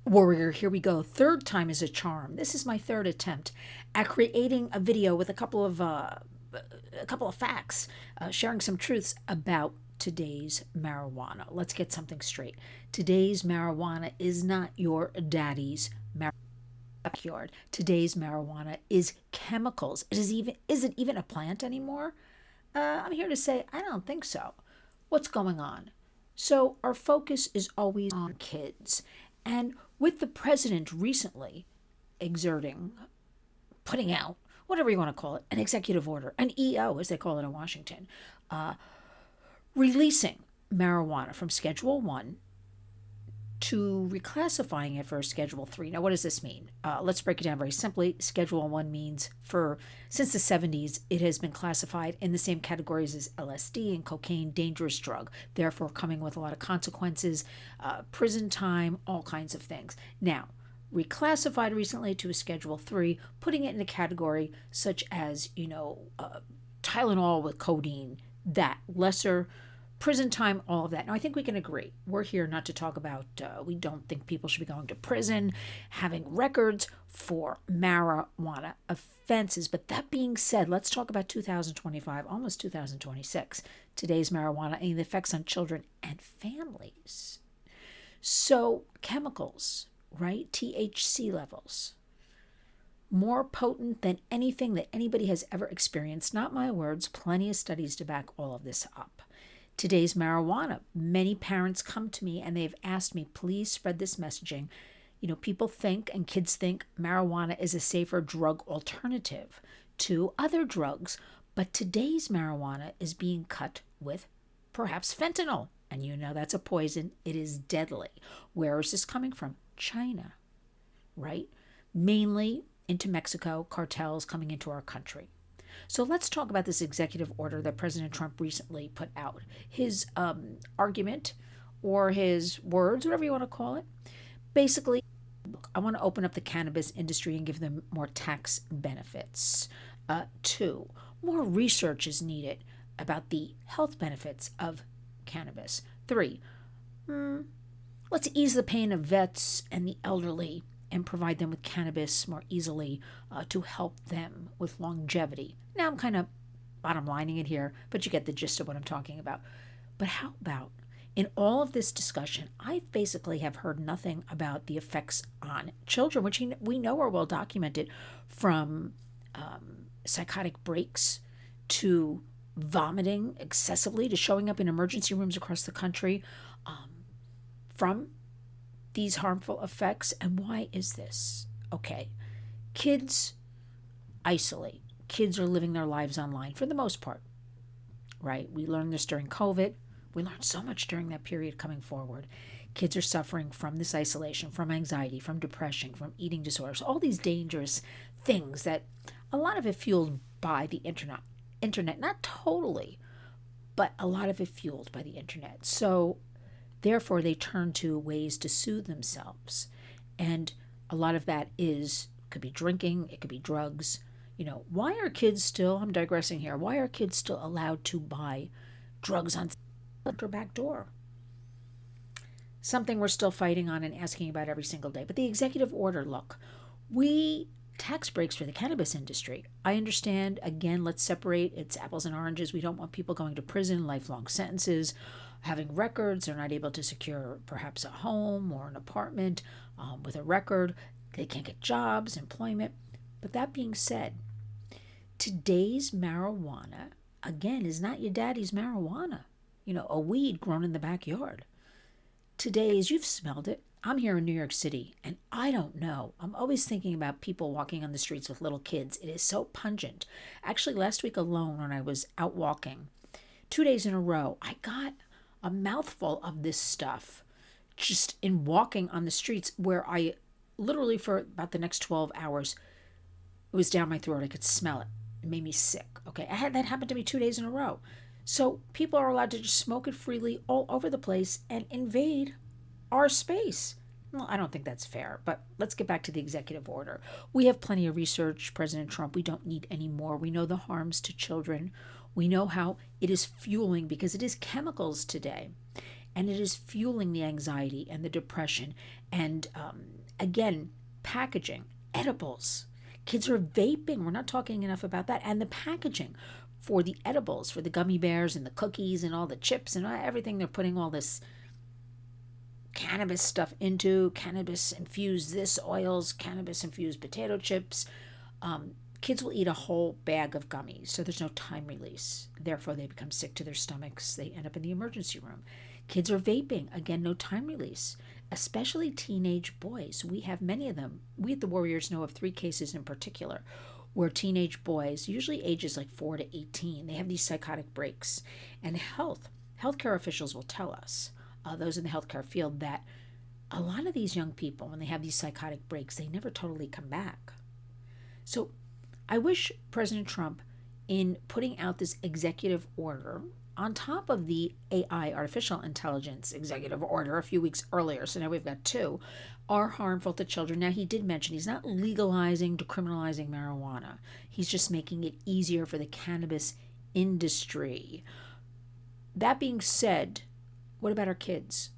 Warrior, here we go. Third time is a charm. This is my third attempt at creating a video with a couple of facts, sharing some truths about today's marijuana. Let's get something straight. Today's marijuana is not your daddy's backyard. Today's marijuana is chemicals. Is it even a plant anymore? I'm here to say I don't think so. What's going on? So our focus is always on kids. And with the president recently exerting, putting out, whatever you want to call it, an executive order, an EO, as they call it in Washington, releasing marijuana from Schedule 1 to reclassifying it for Schedule 3. Now, what does this mean? Let's break it down very simply. Schedule 1 means since the 70s, it has been classified in the same categories as LSD and cocaine, dangerous drug, therefore coming with a lot of consequences, prison time, all kinds of things. Now, reclassified recently to a Schedule 3, putting it in a category such as, Tylenol with codeine, that lesser prison time, all of that. Now, I think we can agree. We're here not to talk about, we don't think people should be going to prison, having records for marijuana offenses. But that being said, let's talk about 2025, almost 2026, today's marijuana and the effects on children and families. So, chemicals, right? THC levels. More potent than anything that anybody has ever experienced. Not my words, plenty of studies to back all of this up. Today's marijuana. Many parents come to me and they've asked me, please spread this messaging. People think and kids think marijuana is a safer drug alternative to other drugs, but today's marijuana is being cut with perhaps fentanyl. And that's a poison. It is deadly. Where is this coming from? China, right? Mainly into Mexico, cartels coming into our country. So let's talk about this executive order that President Trump recently put out. His argument or his words, whatever you want to call it. Basically, I want to open up the cannabis industry and give them more tax benefits. 2, more research is needed about the health benefits of cannabis. 3, let's ease the pain of vets and the elderly and provide them with cannabis more easily to help them with longevity. Now, I'm kind of bottom lining it here, but you get the gist of what I'm talking about. But how about in all of this discussion, I basically have heard nothing about the effects on children, which we know are well documented, from psychotic breaks to vomiting excessively to showing up in emergency rooms across the country from these harmful effects. And why is this? Okay, kids isolate. Kids are living their lives online for the most part, right? We learned this during COVID. We learned so much during that period coming forward. Kids are suffering from this isolation, from anxiety, from depression, from eating disorders, all these dangerous things that a lot of it fueled by the internet, not totally, but a lot of it fueled by the internet. So therefore, they turn to ways to soothe themselves. And a lot of that could be drinking, it could be drugs. Why are kids still, I'm digressing here, why are kids still allowed to buy drugs on their back door? Something we're still fighting on and asking about every single day. But the executive order, look, tax breaks for the cannabis industry. I understand, again, let's separate, it's apples and oranges. We don't want people going to prison, lifelong sentences, having records. They're not able to secure perhaps a home or an apartment with a record. They can't get jobs, employment. But that being said, today's marijuana, again, is not your daddy's marijuana. A weed grown in the backyard. Today's, you've smelled it. I'm here in New York City, and I don't know. I'm always thinking about people walking on the streets with little kids. It is so pungent. Actually, last week alone, when I was out walking, 2 days in a row, I got a mouthful of this stuff just in walking on the streets, where I literally for about the next 12 hours, it was down my throat. I could smell it. It made me sick. Okay, I had that happen to me 2 days in a row. So people are allowed to just smoke it freely all over the place and invade our space. Well, I don't think that's fair, but let's get back to the executive order. We have plenty of research, President Trump. We don't need any more. We know the harms to children. We know how it is fueling, because it is chemicals today. and it is fueling the anxiety and the depression. And again, packaging, edibles. Kids are vaping. We're not talking enough about that. And the packaging for the edibles, for the gummy bears and the cookies and all the chips and everything they're putting all this cannabis stuff into, cannabis infused this oils, cannabis infused potato chips. Kids will eat a whole bag of gummies, so there's no time release. Therefore, they become sick to their stomachs. They end up in the emergency room. Kids are vaping. Again, no time release, especially teenage boys. We have many of them. We at the Warriors know of 3 cases in particular where teenage boys, usually ages like 4 to 18, they have these psychotic breaks. And healthcare officials will tell us, those in the healthcare field, that a lot of these young people, when they have these psychotic breaks, they never totally come back. So I wish President Trump, in putting out this executive order on top of the AI, artificial intelligence executive order a few weeks earlier, so now we've got 2, are harmful to children. Now, he did mention he's not legalizing, decriminalizing marijuana. He's just making it easier for the cannabis industry. That being said, what about our kids?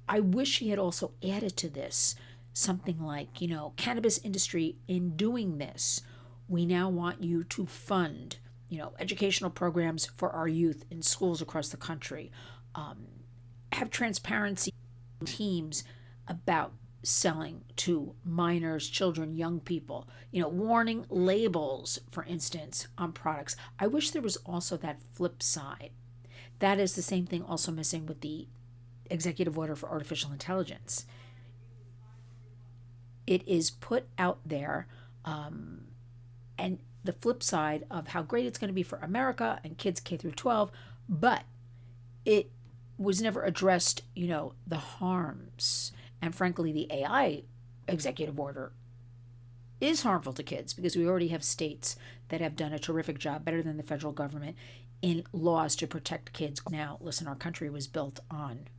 I wish he had also added to this something like, cannabis industry, in doing this, we now want you to fund, educational programs for our youth in schools across the country. Have transparency teams about selling to minors, children, young people, warning labels, for instance, on products. I wish there was also that flip side. That is the same thing also missing with the executive order for artificial intelligence. It is put out there, and the flip side of how great it's going to be for America and kids K through 12, but it was never addressed, the harms. And frankly, the AI executive order is harmful to kids because we already have states that have done a terrific job, better than the federal government, in laws to protect kids. Now, listen, our country was built on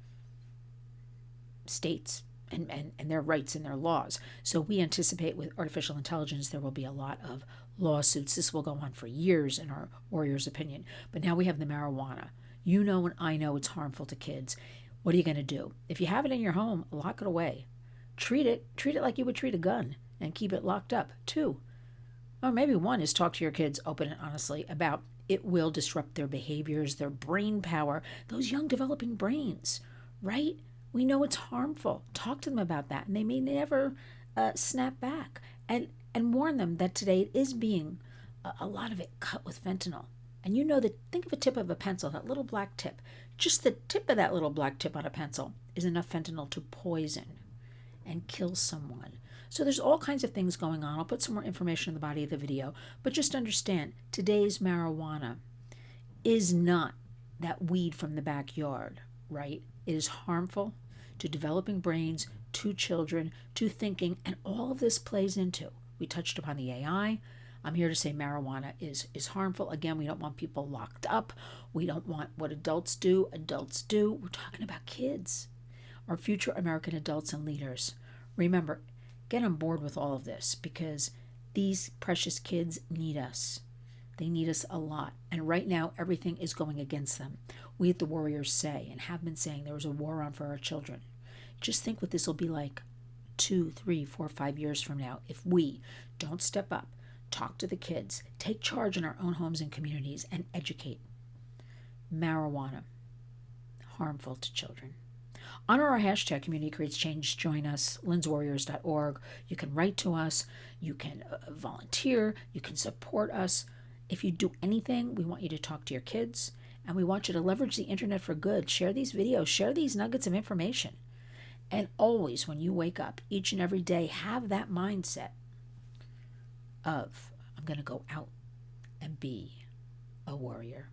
states and their rights and their laws. So we anticipate with artificial intelligence there will be a lot of lawsuits. This will go on for years, in our Warriors' opinion. But now we have the marijuana. You know and I know it's harmful to kids. What are you going to do? If you have it in your home, lock it away. Treat it like you would treat a gun and keep it locked up. 2, or maybe 1, is talk to your kids open and honestly about it will disrupt their behaviors, their brain power, those young developing brains, right? We know it's harmful. Talk to them about that, and they may never snap back. And warn them that today it is being, a lot of it, cut with fentanyl. And think of a tip of a pencil, that little black tip. Just the tip of that little black tip on a pencil is enough fentanyl to poison and kill someone. So there's all kinds of things going on. I'll put some more information in the body of the video. But just understand, today's marijuana is not that weed from the backyard, right? It is harmful to developing brains, to children, to thinking, and all of this plays into. We touched upon the AI. I'm here to say marijuana is harmful. Again, we don't want people locked up. We don't want what adults do. We're talking about kids, our future American adults and leaders. Remember, get on board with all of this because these precious kids need us. They need us a lot. And right now, everything is going against them. We at the Warriors say, and have been saying, there is a war on for our children. Just think what this will be like 2, 3, 4, 5 years from now if we don't step up, talk to the kids, take charge in our own homes and communities, and educate. Marijuana, harmful to children. Honor our hashtag Community Creates Change. Join us, lynswarriors.org. You can write to us. You can volunteer. You can support us. If you do anything, we want you to talk to your kids, and we want you to leverage the internet for good. Share these videos. Share these nuggets of information. And always, when you wake up, each and every day, have that mindset of, I'm going to go out and be a warrior.